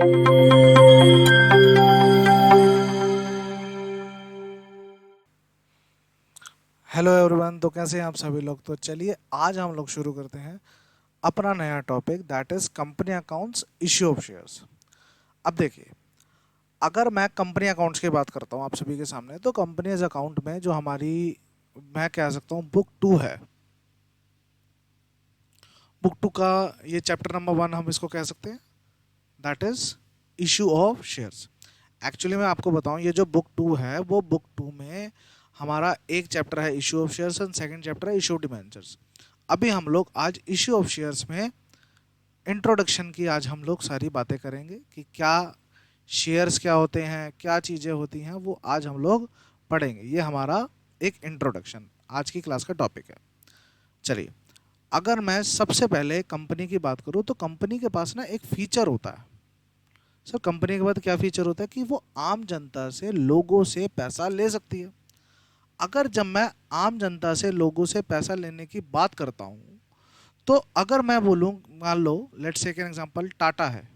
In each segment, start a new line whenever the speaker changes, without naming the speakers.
Hello everyone, तो कैसे हैं आप सभी लोग। तो चलिए आज हम लोग शुरू करते हैं अपना नया topic, that is company accounts, issue of shares. अब देखिए, अगर मैं कंपनी अकाउंट्स की बात करता हूँ आप सभी के सामने, तो कंपनीज अकाउंट में जो हमारी, मैं कह सकता हूँ बुक टू है, बुक टू का ये चैप्टर नंबर 1 हम इसको कह सकते हैं, that is issue of shares. Actually मैं आपको बताऊं, ये जो बुक टू है वो बुक टू में हमारा एक चैप्टर है issue of shares and second chapter है इशू ऑफ डिबेंचर्स। अभी हम लोग आज इशू ऑफ शेयर्स में इंट्रोडक्शन की आज हम लोग सारी बातें करेंगे कि क्या शेयर्स क्या होते हैं, क्या चीज़ें होती हैं, वो आज हम लोग पढ़ेंगे। ये हमारा एक इंट्रोडक्शन आज की क्लास का टॉपिक है। चलिए, अगर मैं सबसे पहले कंपनी की बात करूं, तो कंपनी के पास ना एक फीचर होता है। सर, कंपनी के बाद क्या फीचर होता है कि वो आम जनता से, लोगों से पैसा ले सकती है। अगर जब मैं आम जनता से, लोगों से पैसा लेने की बात करता हूं, तो अगर मैं बोलूं, मान लो let's take an example, Tata है।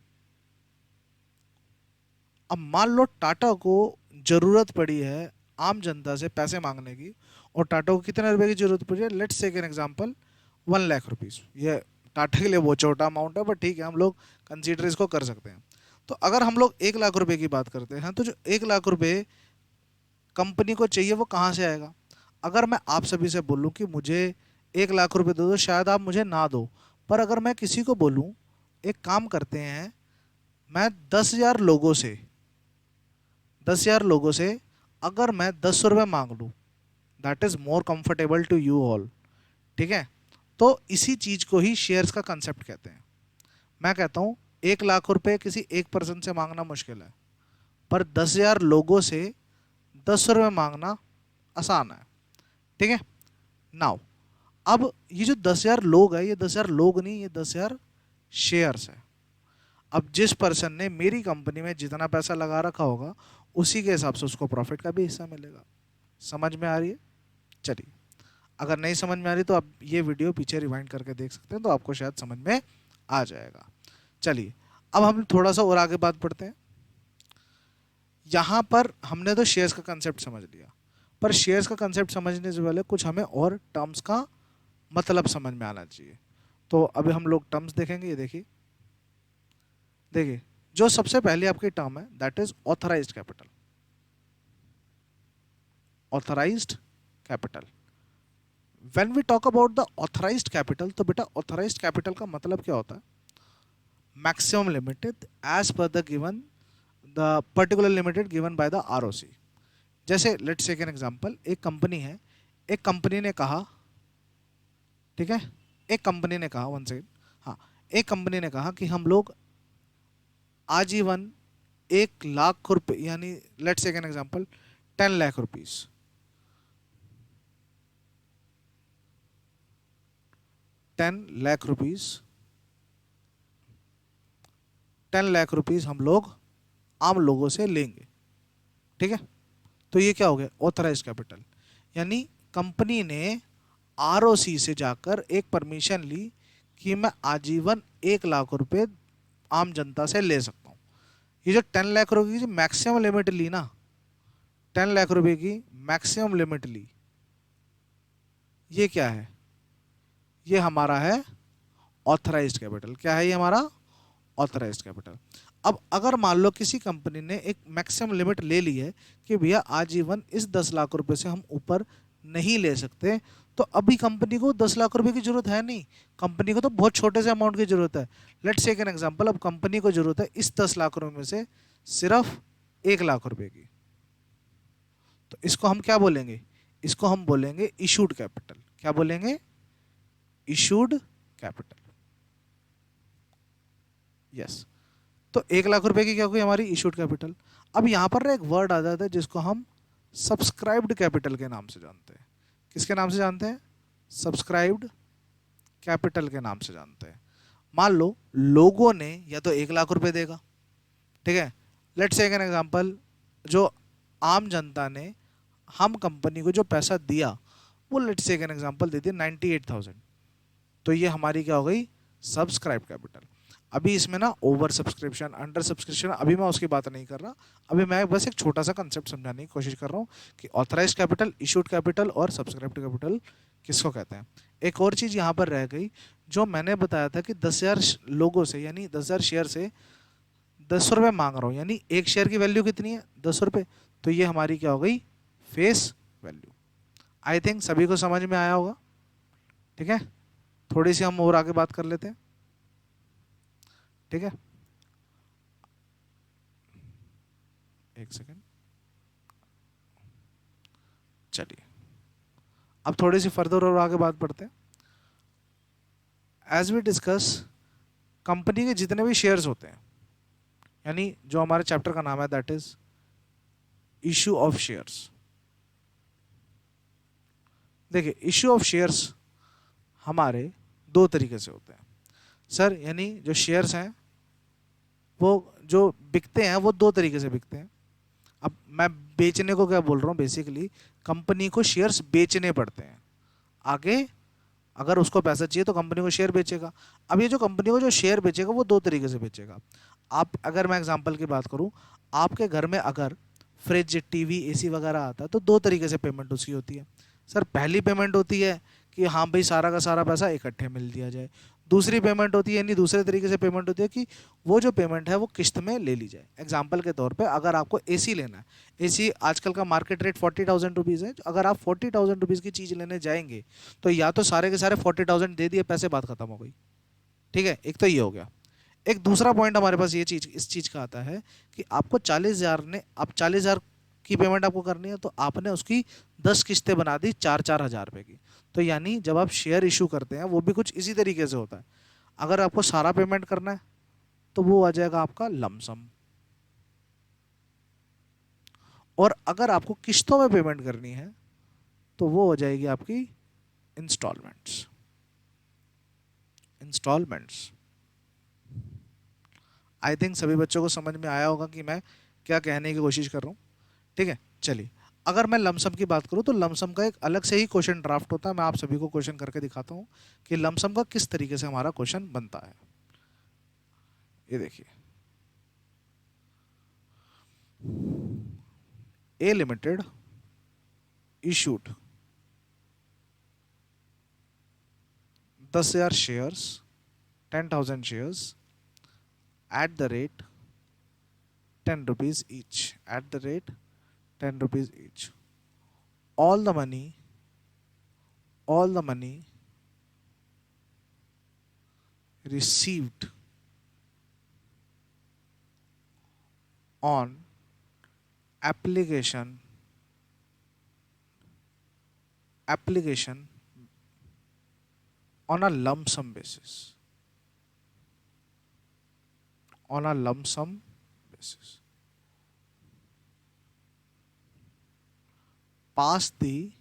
अब मान लो टाटा को जरूरत पड़ी है आम जनता से पैसे मांगने की, और टाटा को कितने रुपए की जरूरत पड़ी है, let's take an example 1 lakh rupees. ये टाटा के लिए बहुत छोटा अमाउंट है, बट ठीक है, हम लोग कंसीडर इसको कर सकते हैं। तो अगर हम लोग 1 लाख रुपए की बात करते हैं, तो जो 1 लाख रुपए कंपनी को चाहिए वो कहाँ से आएगा। अगर मैं आप सभी से बोलूं कि मुझे 1 लाख रुपए दे दो, शायद आप मुझे ना दो। पर अगर मैं किसी को बोलूं, एक काम करते हैं, मैं 10,000 लोगों से अगर मैं 10 रुपये मांग लूँ, that is more comfortable to you all. ठीक है, तो इसी चीज़ को ही शेयर्स का कंसेप्ट कहते हैं। मैं कहता हूँ 1 लाख रुपए किसी एक पर्सन से मांगना मुश्किल है, पर 10,000 लोगों से 10 रुपये मांगना आसान है। ठीक है, नाउ अब ये जो 10,000 लोग है, ये 10,000 लोग नहीं, ये 10,000 शेयर्स है। अब जिस पर्सन ने मेरी कंपनी में जितना पैसा लगा रखा होगा, उसी के हिसाब से उसको प्रॉफिट का भी हिस्सा मिलेगा। समझ में आ रही है। चलिए, अगर नहीं समझ में आ रही तो आप ये वीडियो पीछे रिवाइंड करके देख सकते हैं, तो आपको शायद समझ में आ जाएगा। चलिए, अब हम थोड़ा सा और आगे बात बढ़ते हैं। यहाँ पर हमने तो शेयर्स का कंसेप्ट समझ लिया, पर शेयर्स का कंसेप्ट समझने से पहले कुछ हमें और टर्म्स का मतलब समझ में आना चाहिए। तो अभी हम लोग टर्म्स देखेंगे। ये देखिए, देखिए जो सबसे पहले आपकी टर्म है, that is authorised capital. Authorised capital, when we talk about the authorised capital, तो बेटा ऑथराइज्ड कैपिटल का मतलब क्या होता है, maximum limited as per the given, the particular limited given by the ROC. जैसे लेट्स टेक एन एग्जांपल, एक company है, एक कंपनी ने कहा, ठीक है, एक कंपनी ने कहा, वन सेकेंड, हाँ, एक कंपनी ने कहा कि हम लोग आजीवन 1 लाख रुपए, यानी let's take an example 10 lakh rupees, 10 lakh rupees, 10 lakh rupees हम लोग आम लोगों से लेंगे। ठीक है, तो ये क्या हो गया, ऑथराइज कैपिटल। यानी कंपनी ने आरओसी से जाकर एक परमिशन ली कि मैं आजीवन 1 लाख रुपए आम जनता से ले सकता हूँ। ये जो 10 लाख रुपए की मैक्सिमम लिमिट ली ना, 10 लाख रुपए की मैक्सिमम लिमिट ली, ये क्या है, ये हमारा है ऑथराइज्ड कैपिटल। क्या है ये हमारा, ऑथराइज्ड कैपिटल। अब अगर मान लो किसी कंपनी ने एक मैक्सिमम लिमिट ले ली है कि भैया आजीवन इस 10 लाख रुपए से हम ऊपर नहीं ले सकते, तो अभी कंपनी को 10 लाख रुपए की जरूरत है नहीं, कंपनी को तो बहुत छोटे से अमाउंट की जरूरत है। लेट्स टेक एन एग्जांपल, अब कंपनी को जरूरत है इस 10 लाख रुपए में से सिर्फ 1 लाख रुपए की, तो इसको हम क्या बोलेंगे, इसको हम बोलेंगे इशूड कैपिटल। क्या बोलेंगे, इशूड कैपिटल। यस, तो 1 लाख रुपए की क्या हुई हमारी इशूड कैपिटल। अब यहां पर एक वर्ड आ जाता है जिसको हम सब्सक्राइब्ड कैपिटल के नाम से जानते हैं। किसके नाम से जानते हैं, सब्सक्राइब्ड कैपिटल के नाम से जानते हैं। मान लो लोगों ने या तो 1 लाख रुपए देगा, ठीक है, लेट्स टेक एन एग्जांपल, जो आम जनता ने हम कंपनी को जो पैसा दिया, वो लेट्स टेक एन एग्जांपल दे दिया 98,000, तो ये हमारी क्या हो गई, सब्सक्राइब कैपिटल। अभी इसमें ना ओवर सब्सक्रिप्शन, अंडर सब्सक्रिप्शन, अभी मैं उसकी बात नहीं कर रहा। अभी मैं बस एक छोटा सा कंसेप्ट समझाने की कोशिश कर रहा हूँ कि ऑथराइज कैपिटल, इशूड कैपिटल और सब्सक्राइब्ड कैपिटल किसको कहते हैं। एक और चीज़ यहाँ पर रह गई, जो मैंने बताया था कि 10,000 लोगों से, यानी 10,000 शेयर से 10 रुपये मांग रहा हूँ, यानी एक शेयर की वैल्यू कितनी है, 10 रुपये। तो ये हमारी क्या हो गई, फेस वैल्यू। आई थिंक सभी को समझ में आया होगा। ठीक है, थोड़ी सी हम और आगे बात कर लेते हैं। ठीक है, एक सेकेंड, चलिए अब थोड़ी सी फर्दर और आगे बात बढ़ते हैं। एज वी डिस्कस, कंपनी के जितने भी शेयर्स होते हैं, यानी जो हमारे चैप्टर का नाम है that is issue of shares. देखिए, इशू ऑफ शेयर्स हमारे दो तरीके से होते हैं सर, यानी जो शेयर्स हैं वो जो बिकते हैं वो दो तरीके से बिकते हैं। अब मैं बेचने को क्या बोल रहा हूँ, बेसिकली कंपनी को शेयर्स बेचने पड़ते हैं आगे। अगर उसको पैसा चाहिए तो कंपनी को शेयर बेचेगा। अब ये जो कंपनी को जो शेयर बेचेगा वो दो तरीके से बेचेगा। आप, अगर मैं एग्जांपल की बात करूं, आपके घर में अगर फ्रिज, टीवी, एसी वगैरह आता है तो दो तरीके से पेमेंट उसकी होती है सर। पहली पेमेंट होती है कि हाँ भाई सारा का सारा पैसा इकट्ठे मिल दिया जाए। दूसरी पेमेंट होती है, यानी दूसरे तरीके से पेमेंट होती है कि वो जो पेमेंट है वो किस्त में ले ली जाए। एग्जाम्पल के तौर पे अगर आपको एसी लेना है, एसी आजकल का मार्केट रेट 40,000 रुपीज़ है, तो अगर आप 40,000 रुपीज़ की चीज़ लेने जाएंगे तो या तो सारे के सारे 40,000 दे दिए, पैसे, बात खत्म हो गई। ठीक है, एक तो ये हो गया। एक दूसरा पॉइंट हमारे पास ये चीज, इस चीज का आता है कि आपको 40,000 ने, आप 40,000 की पेमेंट आपको करनी है तो आपने उसकी 10 किस्तें बना दी 4-4 हज़ार रुपए की। तो यानी जब आप शेयर इशू करते हैं वो भी कुछ इसी तरीके से होता है। अगर आपको सारा पेमेंट करना है तो वो आ जाएगा आपका लमसम, और अगर आपको किस्तों में पेमेंट करनी है तो वो हो जाएगी आपकी इंस्टॉलमेंट्स। इंस्टॉलमेंट्स आई थिंक सभी बच्चों को समझ में आया होगा कि मैं क्या कहने की कोशिश कर रहा हूँ। ठीक है, चलिए अगर मैं लमसम की बात करूँ तो लमसम का एक अलग से ही क्वेश्चन ड्राफ्ट होता है। मैं आप सभी को क्वेश्चन करके दिखाता हूँ कि लमसम का किस तरीके से हमारा क्वेश्चन बनता है। ये देखिए, A limited issued 10,000 shares, 10,000 shares at the rate 10 rupees each, at the rate 10 rupees each. All the money, all the money received on application, application on a lump sum basis, on a lump sum basis, pass the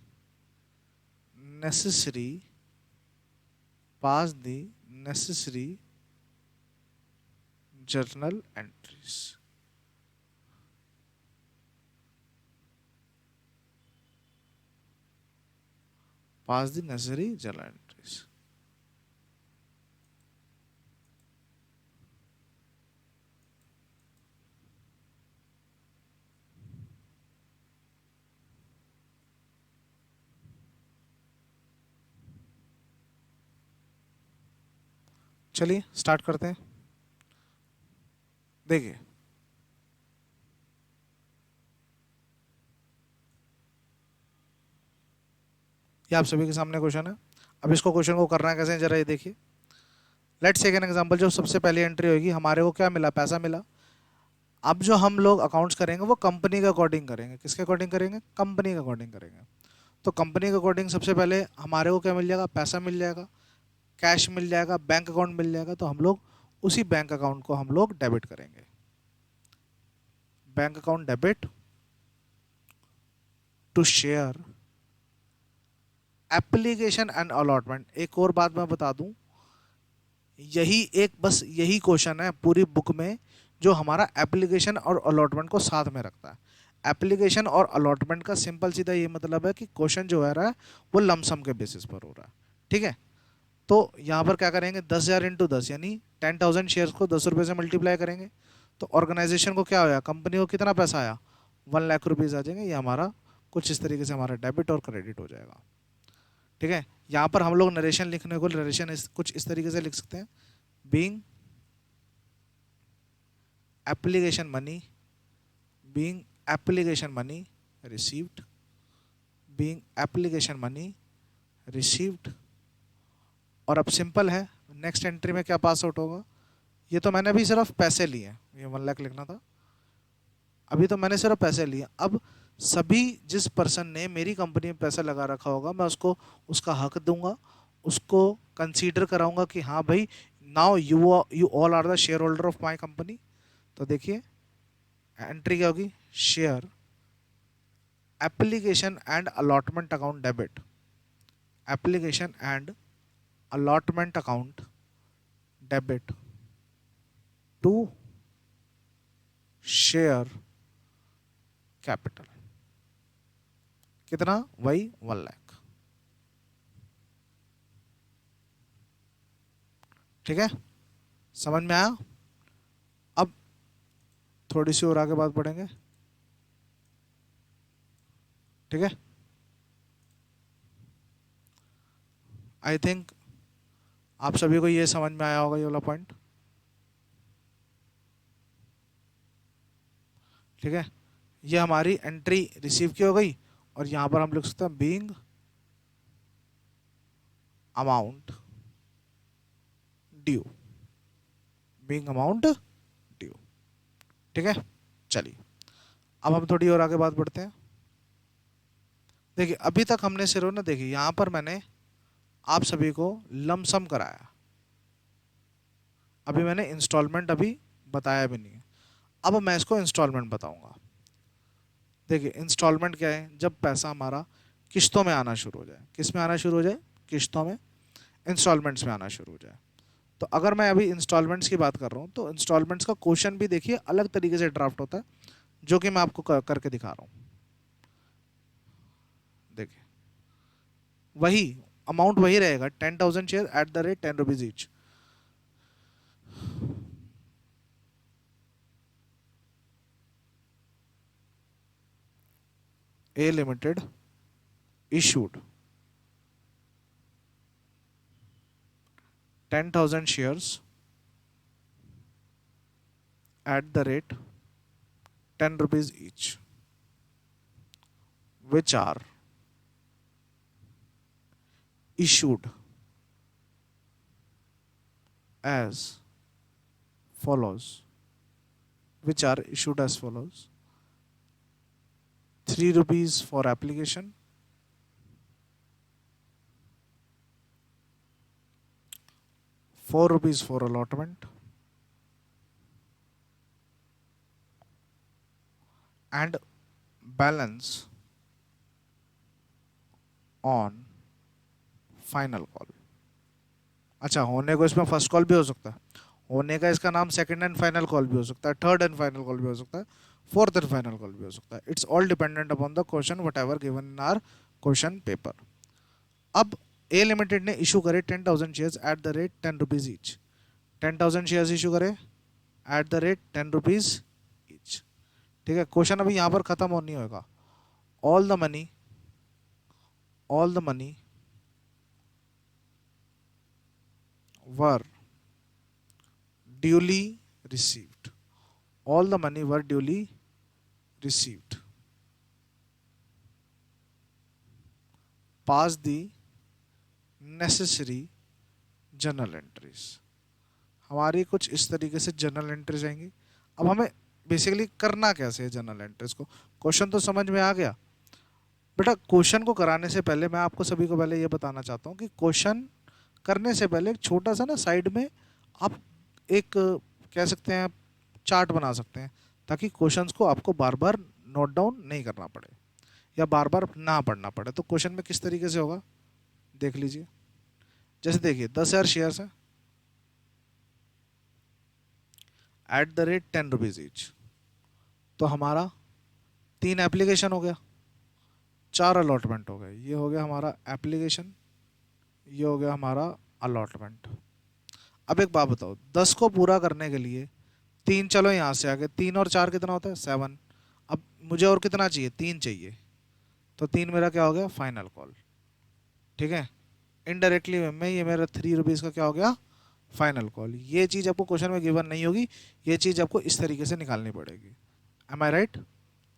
necessary, pass the necessary journal entries. Pass the necessary journal entries. चलिए start करते हैं। देखिए, ये आप सभी के सामने question है। अब इसको क्वेश्चन को करना है कैसे, जरा ये देखिए। Let's take an example. जो सबसे पहली एंट्री होगी, हमारे को क्या मिला, पैसा मिला। अब जो हम लोग अकाउंट्स करेंगे वो कंपनी के अकॉर्डिंग करेंगे। किसके अकॉर्डिंग करेंगे, कंपनी के अकॉर्डिंग करेंगे। तो कंपनी के अकॉर्डिंग सबसे पहले हमारे को क्या मिल जाएगा, पैसा मिल जाएगा, कैश मिल जाएगा, बैंक अकाउंट मिल जाएगा। तो हम लोग उसी बैंक अकाउंट को हम लोग डेबिट करेंगे। Bank account debit to share application and allotment. एक और बात मैं बता दूं, यही एक, बस यही क्वेश्चन है पूरी बुक में जो हमारा एप्लीकेशन और अलॉटमेंट को साथ में रखता है। एप्लीकेशन और अलॉटमेंट का सिंपल सीधा ये मतलब है कि क्वेश्चन जो है रहा है वो लमसम के बेसिस पर हो रहा है। ठीक है, तो यहाँ पर क्या करेंगे, 10,000 इंटू 10 यानी 10,000 शेयर्स को 10 रुपये से मल्टीप्लाई करेंगे। तो ऑर्गेनाइजेशन को क्या होया, कंपनी को कितना पैसा आया, 1 लाख रुपीज़ आ जाएंगे। ये हमारा कुछ इस तरीके से हमारा डेबिट और क्रेडिट हो जाएगा। ठीक है, यहाँ पर हम लोग नरेशन लिखने को नरेशन कुछ इस तरीके से लिख सकते हैं, being application money, being application money received, being application money received. और अब सिंपल है, नेक्स्ट एंट्री में क्या पास आउट होगा, ये तो मैंने अभी सिर्फ पैसे लिए, ये 1 लाख लिखना था, अभी तो मैंने सिर्फ पैसे लिए। अब सभी जिस पर्सन ने मेरी कंपनी में पैसा लगा रखा होगा मैं उसको उसका हक दूंगा, उसको कंसीडर कराऊंगा कि हाँ भाई now you all are the share holder of my company. तो देखिए एंट्री क्या होगी, share application and allotment account debit, application and allotment account debit to share capital, कितना, वही 1 लाख। ठीक है, समझ में आया। अब थोड़ी सी और आगे बात बढ़ेंगे। ठीक है, आई थिंक आप सभी को ये समझ में आया होगा ये वाला पॉइंट। ठीक है, ये हमारी एंट्री रिसीव की हो गई, और यहां पर हम लिख सकते हैं being amount due, being amount due. ठीक है, चलिए अब हम थोड़ी और आगे बात बढ़ते हैं। देखिए अभी तक हमने सिर्फ ना, देखिए यहां पर मैंने आप सभी को लमसम कराया, अभी मैंने इंस्टॉलमेंट अभी बताया भी नहीं है। अब मैं इसको इंस्टॉलमेंट बताऊंगा। देखिए इंस्टॉलमेंट क्या है, जब पैसा हमारा किस्तों में आना शुरू हो जाए, किस में आना शुरू हो जाए, किस्तों में, इंस्टॉलमेंट्स में आना शुरू हो जाए। तो अगर मैं अभी इंस्टॉलमेंट्स की बात कर रहा हूँ तो इंस्टॉलमेंट्स का क्वेश्चन भी देखिए अलग तरीके से ड्राफ्ट होता है, जो कि मैं आपको करके दिखा रहा हूँ। देखिए वही अमाउंट वही रहेगा, 10,000 share eight the rate 10 rupees each. A Limited issued 10,000 shares at the rate 10 rupees each, which are issued as follows, which are issued as follows: 3 rupees for application, 4 rupees for allotment, and balance on final call. अच्छा, होने को इसमें first call भी हो सकता है, होने का इसका नाम सेकंड एंड फाइनल कॉल भी हो सकता है, थर्ड एंड फाइनल कॉल भी हो सकता है, फोर्थ एंड फाइनल कॉल भी हो सकता है। It's all dependent upon the question whatever given in our question paper. अब ए लिमिटेड ने इशू करे 10,000 shares at the rate 10 rupees each, 10,000 shares issue करे at the rate 10 rupees each. ठीक है, क्वेश्चन अभी यहाँ पर खत्म हो नहीं होगा। All the money, all the money were duly received, all the money were duly received, pass the necessary journal entries। हमारी कुछ इस तरीके से जर्नल एंट्रीज आएंगी। अब हमें बेसिकली करना कैसे है जर्नल एंट्रीज को, क्वेश्चन तो समझ में आ गया। बेटा क्वेश्चन को कराने से पहले मैं आपको सभी को पहले ये बताना चाहता हूँ कि क्वेश्चन करने से पहले एक छोटा सा ना साइड में आप एक कह सकते हैं चार्ट बना सकते हैं, ताकि क्वेश्चंस को आपको बार बार नोट डाउन नहीं करना पड़े या बार बार ना पढ़ना पड़े। तो क्वेश्चन में किस तरीके से होगा देख लीजिए। जैसे देखिए 10,000 शेयर्स है eight the rate 10 rupees each, तो हमारा 3 एप्लीकेशन हो गया, 4 अलॉटमेंट हो गए। ये हो गया हमारा एप्लीकेशन, ये हो गया हमारा अलॉटमेंट। अब एक बात बताओ, 10 को पूरा करने के लिए 3, चलो यहाँ से आगे 3 और 4 कितना होता है 7। अब मुझे और कितना चाहिए, 3 चाहिए, तो 3 मेरा क्या हो गया फाइनल कॉल। ठीक है, इनडायरेक्टली वे में ये मेरा 3 रुपीज़ का क्या हो गया फाइनल कॉल। ये चीज़ आपको क्वेश्चन में गिवन नहीं होगी, ये चीज़ आपको इस तरीके से निकालनी पड़ेगी। एम आई राइट?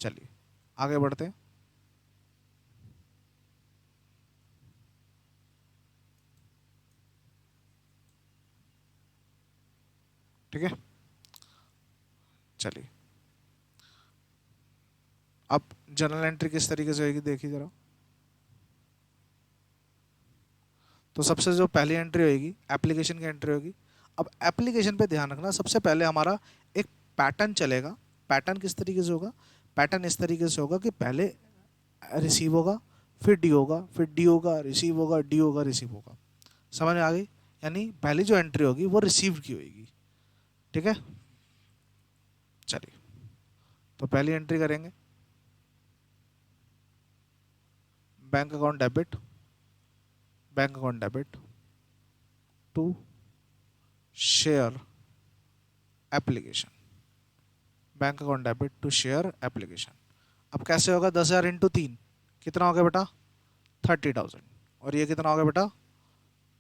चलिए आगे बढ़ते हैं। ठीक है, चलिए अब जर्नल एंट्री किस तरीके से होगी देखिए जरा। तो सबसे जो पहली एंट्री होगी एप्लीकेशन की एंट्री होगी। अब एप्लीकेशन पे ध्यान रखना, सबसे पहले हमारा एक पैटर्न चलेगा। पैटर्न किस तरीके से होगा, पैटर्न इस तरीके से होगा कि पहले रिसीव होगा, फिर डी होगा, फिर डी होगा, रिसीव होगा, डी होगा, रिसीव होगा। समझ में आ गई? यानी पहली जो एंट्री होगी वो रिसीव की होगी। ठीक है, चलिए तो पहली एंट्री करेंगे bank account debit, bank account debit to share application, bank account debit to share application. अब कैसे होगा, 10,000 इंटू 3 कितना हो गया बेटा 30,000, और ये कितना हो गया बेटा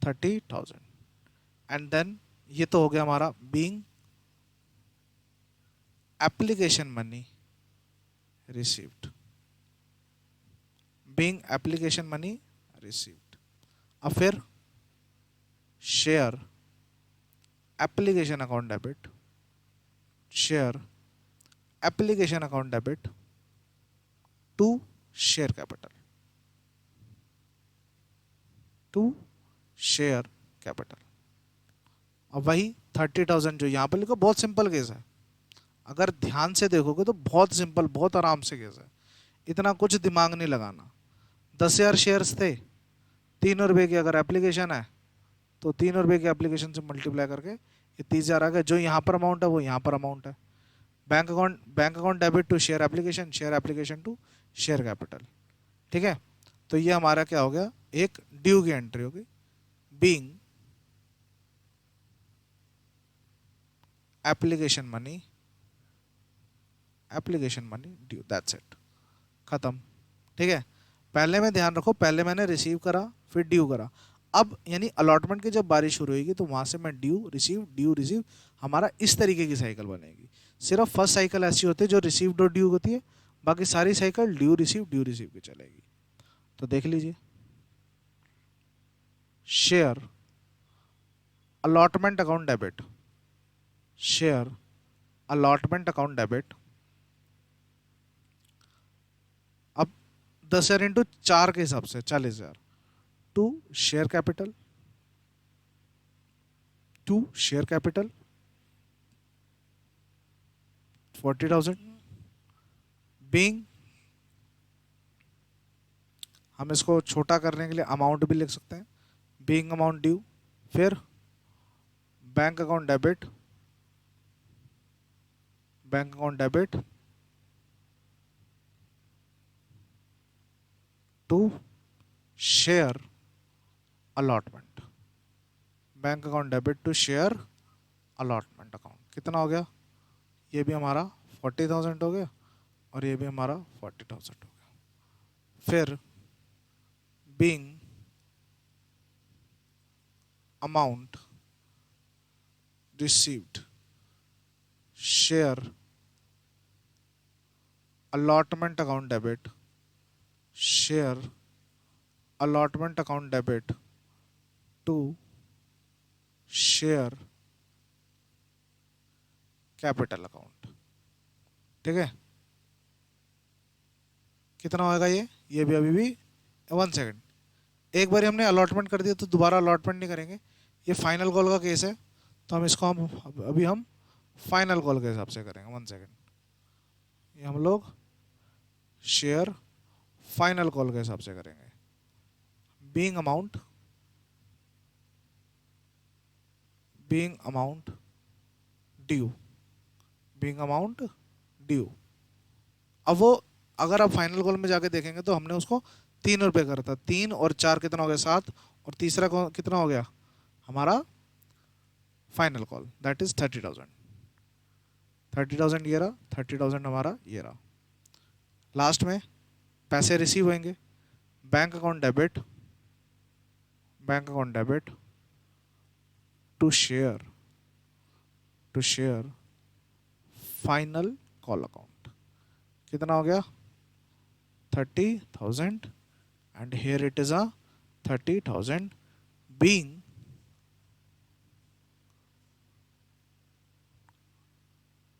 30,000। एंड देन ये तो हो गया हमारा being application money received, being application money received. अब फिर share application account debit, share application account debit to share capital, to share capital. अब वही 30,000 जो यहाँ पर लिखो, बहुत सिंपल केस है, अगर ध्यान से देखोगे तो बहुत सिंपल, बहुत आराम से केस है, इतना कुछ दिमाग नहीं लगाना। 10,000 शेयर्स थे, 3 रुपये की अगर एप्लीकेशन है तो 3 रुपये की एप्लीकेशन से मल्टीप्लाई करके ये 30,000 आ गया। जो यहाँ पर अमाउंट है वो यहाँ पर अमाउंट है। Bank account debit to share application to share capital. ठीक है, तो ये हमारा क्या हो गया, एक ड्यू की एंट्री होगी, being application money due, that's it, खत्म। ठीक है, पहले में ध्यान रखो, पहले मैंने रिसीव करा फिर ड्यू करा। अब यानी अलॉटमेंट की जब बारिश शुरू होगी तो वहां से मैं ड्यू रिसीव, हमारा इस तरीके की साइकिल बनेगी। सिर्फ फर्स्ट साइकिल ऐसी होती है जो रिसीव्ड और ड्यू होती है, बाकी सारी साइकिल ड्यू रिसीव की चलेगी। तो देख लीजिए, share allotment account debit, share allotment account debit. अब 10,000 इंटू 4 के हिसाब से 40,000 टू शेयर कैपिटल, 40,000 बीइंग, हम इसको छोटा करने के लिए अमाउंट भी लिख सकते हैं, बीइंग अमाउंट ड्यू। फिर bank account debit to share allotment, bank account debit to share allotment account. कितना हो गया, ये भी हमारा 40,000 हो गया और ये भी हमारा 40,000 हो गया। फिर being amount received share allotment account debit, share allotment account debit to share capital account। ठीक है, कितना होगा ये भी अभी भी 1 सेकंड। एक बार हमने अलॉटमेंट कर दिया तो दोबारा अलॉटमेंट नहीं करेंगे, ये फाइनल कॉल का केस है, तो हम इसको अभी हम फाइनल कॉल के हिसाब से करेंगे। 1 सेकंड, ये हम लोग शेयर फाइनल कॉल के हिसाब से करेंगे। बीइंग अमाउंट ड्यू, अब वो अगर आप फाइनल कॉल में जाके देखेंगे तो हमने उसको 3 रुपये करा था, 3 और 4 कितना हो गया 7, और तीसरा कितना हो गया हमारा फाइनल कॉल, दैट इज 30,000। 30,000 ये रहा, 30,000 हमारा ये रहा। लास्ट में पैसे रिसीव होंगे, bank account debit, bank account debit to share final call account. कितना हो गया? 30,000, and here it is a 30,000 being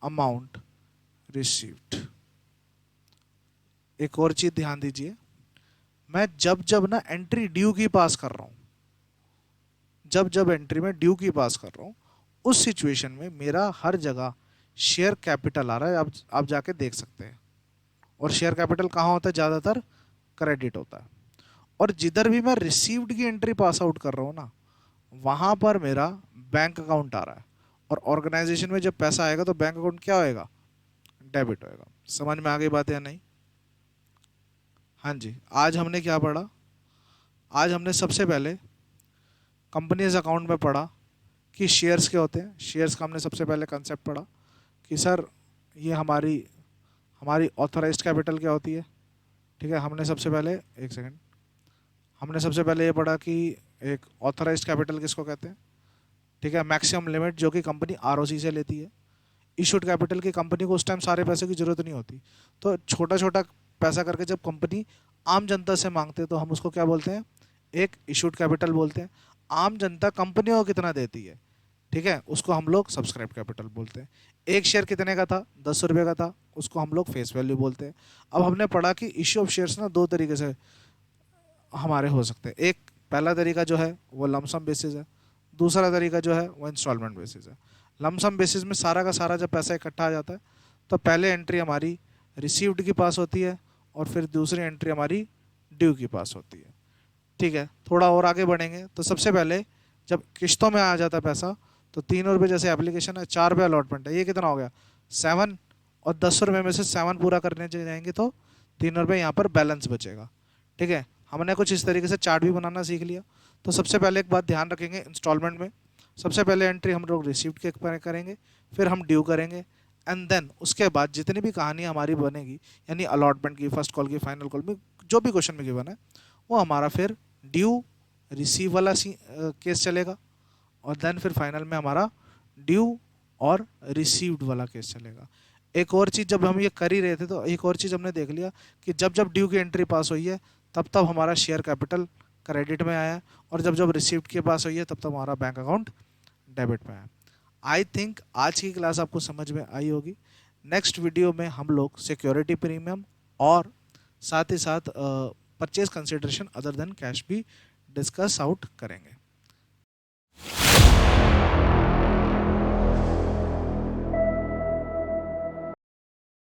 amount received. एक और चीज ध्यान दीजिए, मैं जब जब ना एंट्री ड्यू की पास कर रहा हूं, जब जब एंट्री में ड्यू की पास कर रहा हूं, उस सिचुएशन में मेरा हर जगह शेयर कैपिटल आ रहा है, आप जाके देख सकते हैं। और शेयर कैपिटल कहाँ होता है? ज़्यादातर क्रेडिट होता है। और जिधर भी मैं रिसीव्ड की एंट्री पास आउट कर रहा हूँ ना, वहाँ पर मेरा बैंक अकाउंट आ रहा है। और ऑर्गेनाइजेशन में जब पैसा आएगा तो बैंक अकाउंट क्या होएगा? डेबिट होएगा। समझ में आ गई बात या नहीं? हाँ जी। आज हमने क्या पढ़ा? आज हमने सबसे पहले कंपनीज अकाउंट में पढ़ा कि शेयर्स क्या होते हैं। शेयर्स का हमने सबसे पहले कंसेप्ट पढ़ा कि सर ये हमारी हमारी ऑथराइज्ड कैपिटल क्या होती है। ठीक है, हमने सबसे पहले, एक सेकंड, हमने सबसे पहले ये पढ़ा कि एक ऑथराइज्ड कैपिटल किसको कहते हैं। ठीक है, मैक्सिमम लिमिट जो कि कंपनी आरओसी से लेती है। इशूड कैपिटल की कंपनी को उस टाइम सारे पैसे की जरूरत नहीं होती, तो छोटा छोटा पैसा करके जब कंपनी आम जनता से मांगते हैं तो हम उसको क्या बोलते हैं? एक इशूड कैपिटल बोलते हैं। आम जनता कंपनियों को कितना देती है, ठीक है, उसको हम लोग सब्सक्राइब कैपिटल बोलते हैं। एक शेयर कितने का था? 10 रुपये का था, उसको हम लोग फेस वैल्यू बोलते हैं। अब हमने पढ़ा कि इश्यू ऑफ शेयर्स ना दो तरीके से हमारे हो सकते हैं। एक पहला तरीका जो है वो लमसम बेसिस है, दूसरा तरीका जो है वो इंस्टॉलमेंट बेसिस है। लमसम बेसिस में सारा का सारा जब पैसा इकट्ठा आ जाता है तो पहले एंट्री हमारी रिसीव्ड की पास होती है और फिर दूसरी एंट्री हमारी ड्यू की पास होती है। ठीक है, थोड़ा और आगे बढ़ेंगे तो सबसे पहले जब किश्तों में आ जाता है पैसा तो 3 रुपये जैसे एप्लीकेशन है, 4 रुपये अलॉटमेंट है, ये कितना हो गया? 7। और 10 रुपये में से 7 पूरा करने जाएंगे तो 3 रुपये यहाँ पर बैलेंस बचेगा। ठीक है, हमने कुछ इस तरीके से चार्ट भी बनाना सीख लिया। तो सबसे पहले एक बात ध्यान रखेंगे, इंस्टॉलमेंट में सबसे पहले एंट्री हम लोग रिसीव्ड के करेंगे, फिर हम ड्यू करेंगे, एंड देन उसके बाद जितनी भी कहानी हमारी बनेगी, यानी अलॉटमेंट की, फर्स्ट कॉल की, फाइनल कॉल में जो भी क्वेश्चन में गिवन है वो हमारा फिर ड्यू रिसीव वाला केस चलेगा, और देन फिर फाइनल में हमारा ड्यू और रिसीव्ड वाला केस चलेगा। एक और चीज़, जब हम ये कर ही रहे थे तो एक और चीज़ हमने देख लिया कि जब जब ड्यू की एंट्री पास हुई है तब तब हमारा शेयर कैपिटल क्रेडिट में आया है, और जब जब रिसीव्ड के पास हुई है तब तब हमारा बैंक अकाउंट डेबिट में आया। आई थिंक आज की क्लास आपको समझ में आई होगी। नेक्स्ट वीडियो में हम लोग सिक्योरिटी प्रीमियम और साथ ही साथ purchase consideration other than cash भी डिस्कस आउट करेंगे।